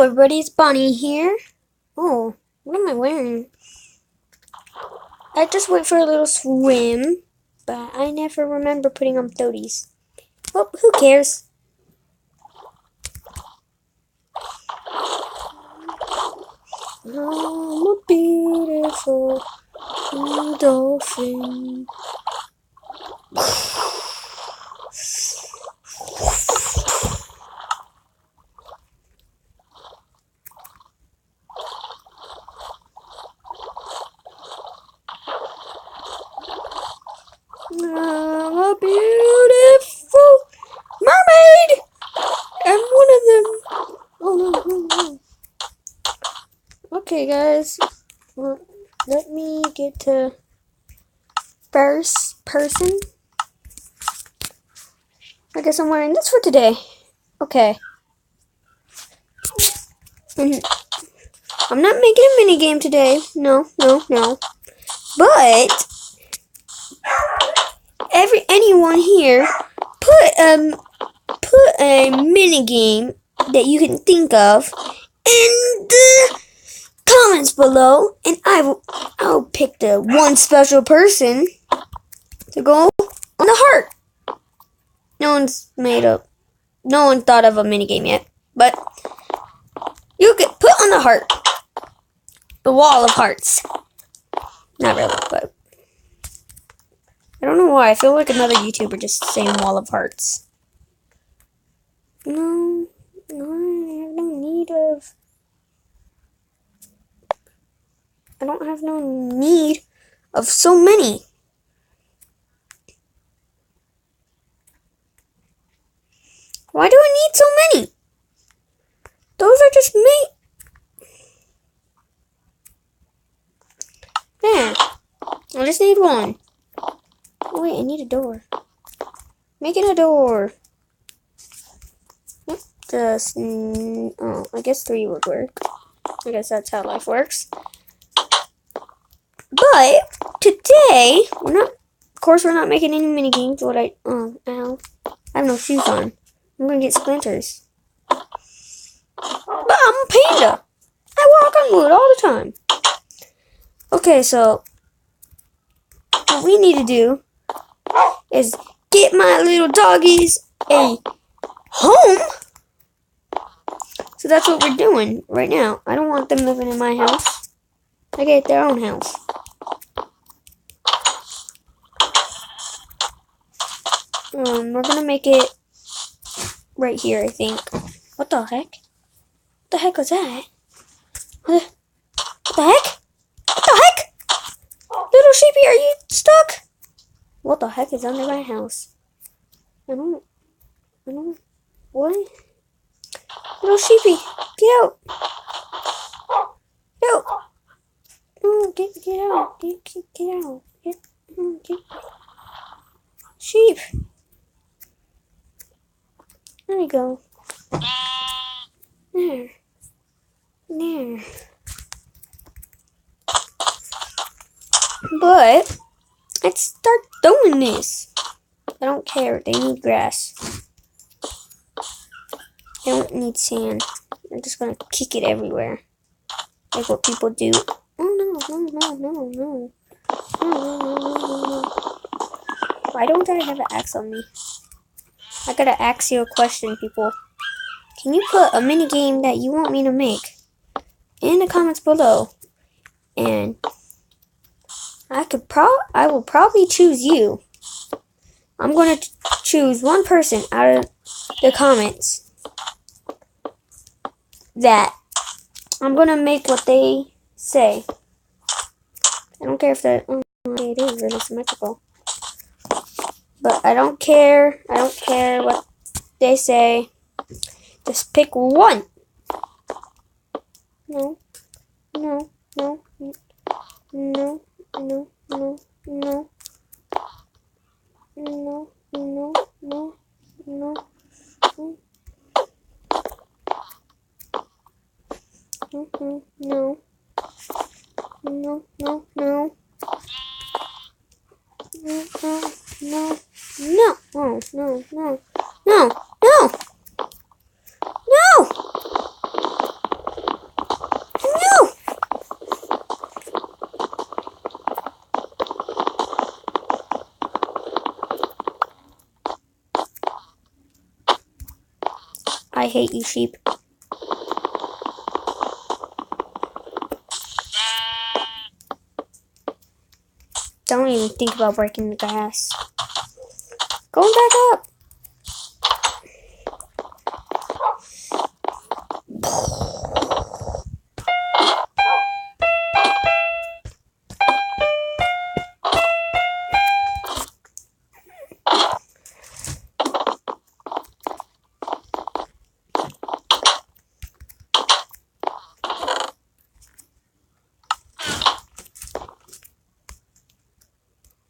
everybody, it's Bonnie here. Oh, what am I wearing? I just went for a little swim, but I never remember putting on floaties. Oh, who cares? I'm a beautiful dolphin. I'm a beautiful mermaid! I'm one of them. Oh no. Okay, guys. Well, let me get to first person. I guess I'm wearing this for today. Okay. And I'm not making a mini game today. No. But anyone here put a mini game that you can think of in the comments below, and I'll pick the one special person to go on the heart. No one thought of a mini game yet, but you could put on the heart, the wall of hearts. Not really, but I don't know why. I feel like another YouTuber just saying wall of hearts. No, I have no need of. I don't have no need of so many. Why do I need so many? Those are just me. There. I just need one. Oh, wait, I need a door. Making a door. Just, I guess 3 would work. I guess that's how life works. But today, of course, we're not making any mini games. Ow. I have no shoes on. I'm gonna get splinters. But I'm a panda. I walk on wood all the time. Okay, so what we need to do is get my little doggies a home. So that's what we're doing right now. I don't want them living in my house. I get their own house. We're gonna make it right here, I think. What the heck? What the heck was that? What the heck? What the heck? Little sheepy, are you stuck? What the heck is under my house? I don't. What? Little sheepy, get out! Get out! No, get out! Get out! Get. Sheep. There we go. There. But let's start doing this. I don't care. They need grass. They don't need sand. I'm just gonna kick it everywhere, like what people do. Oh no! Why don't I have an axe on me? I gotta ask you a question, people. Can you put a mini game that you want me to make in the comments below? And I will probably choose you. I'm gonna choose one person out of the comments that I'm gonna make what they say. I don't care if it is really symmetrical. But I don't care. I don't care what they say. Just pick one. No. No. I hate you, sheep. Don't even think about breaking the glass. Going back up.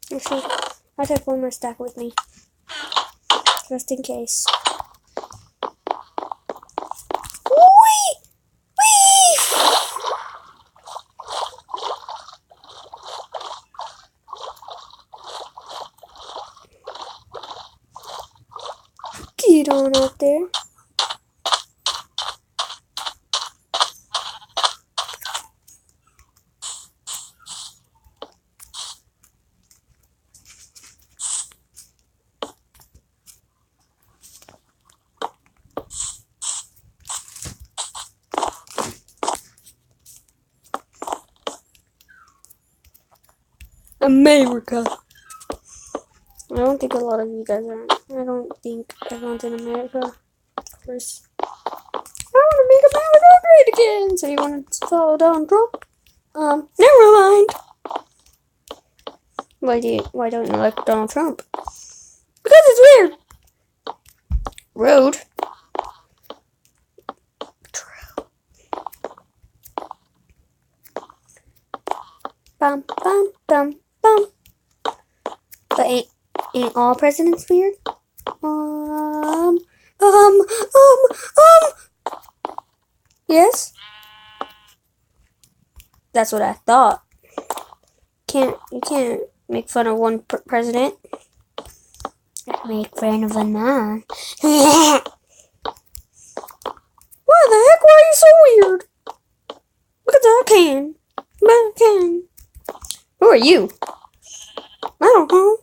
Actually, I'll take one more stack with me. Just in case. Whee! Whee! Get on up there. America. I don't think a lot of you guys are. I don't think everyone's in America. Of course. I want to make America great again. So you want to follow Donald Trump? Never mind. Why don't you like Donald Trump? Because it's weird. Rude. Bum bum bum bum. But ain't all presidents weird? Yes? That's what I thought. You can't make fun of one president. Make fun of another. Why the heck? Why are you so weird? Because I can. But I can. Who are you? I don't know.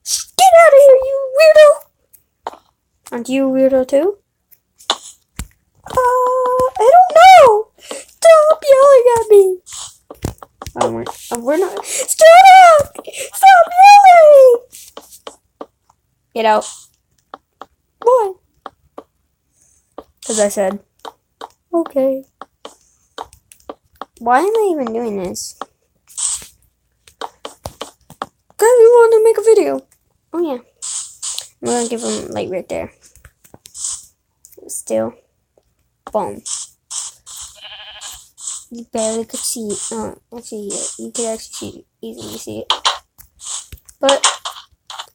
Get out of here, you weirdo! Aren't you a weirdo too? I don't know! Stop yelling at me! We're not. Shut up! Stop yelling! Get out. Why? Because I said, okay. Why am I even doing this? Because we want to make a video. Oh yeah. I'm going to give him like right there. Still. Boom. You barely could see it. Actually, yeah, you could actually easily see it. But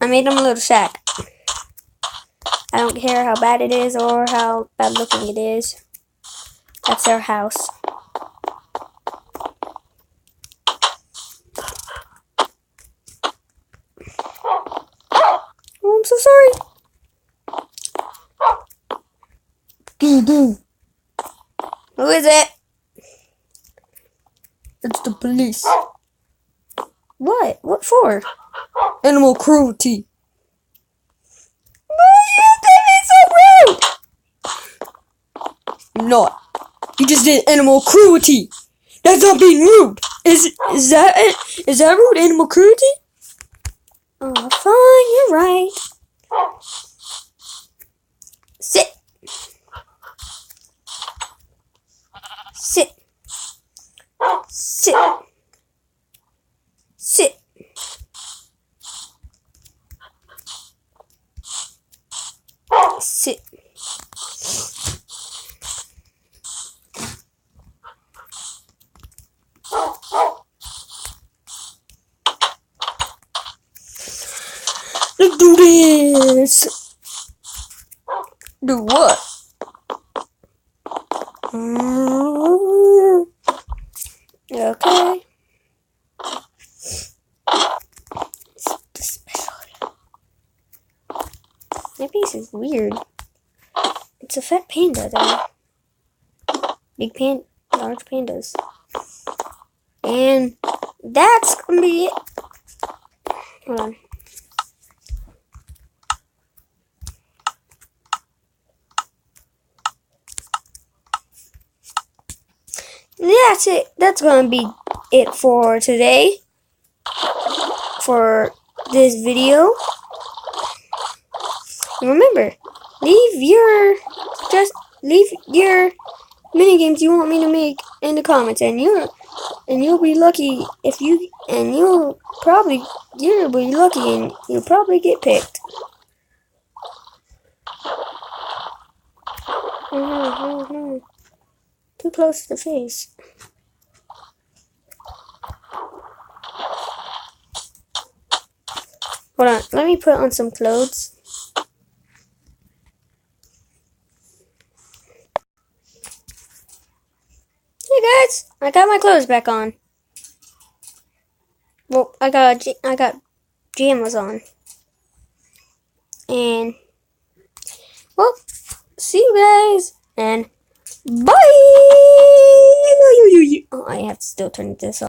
I made him a little shack. I don't care how bad it is or how bad looking it is. That's their house. Oh, I'm so sorry. Who is it? It's the police. What? What for? Animal cruelty. Why are you being so rude? Not. You just did animal cruelty. That's not being rude. Is that rude? Animal cruelty? Oh, fine. You're right. Sit. Sit. Sit. Sit. Sit. Let's do this. Do what? Okay. My piece is weird. It's a fat panda though. Large pandas. And that's gonna be it. Hold on. that's it. That's gonna be it for today. For this video. And remember, leave your mini games you want me to make in the comments, and you'll be lucky if you'll be lucky and you'll probably get picked. No. Too close to the face. Hold on, let me put on some clothes. Hey guys, I got my clothes back on. Well, I got pajamas on. And well, see you guys and bye. Oh, I have to still turn this off.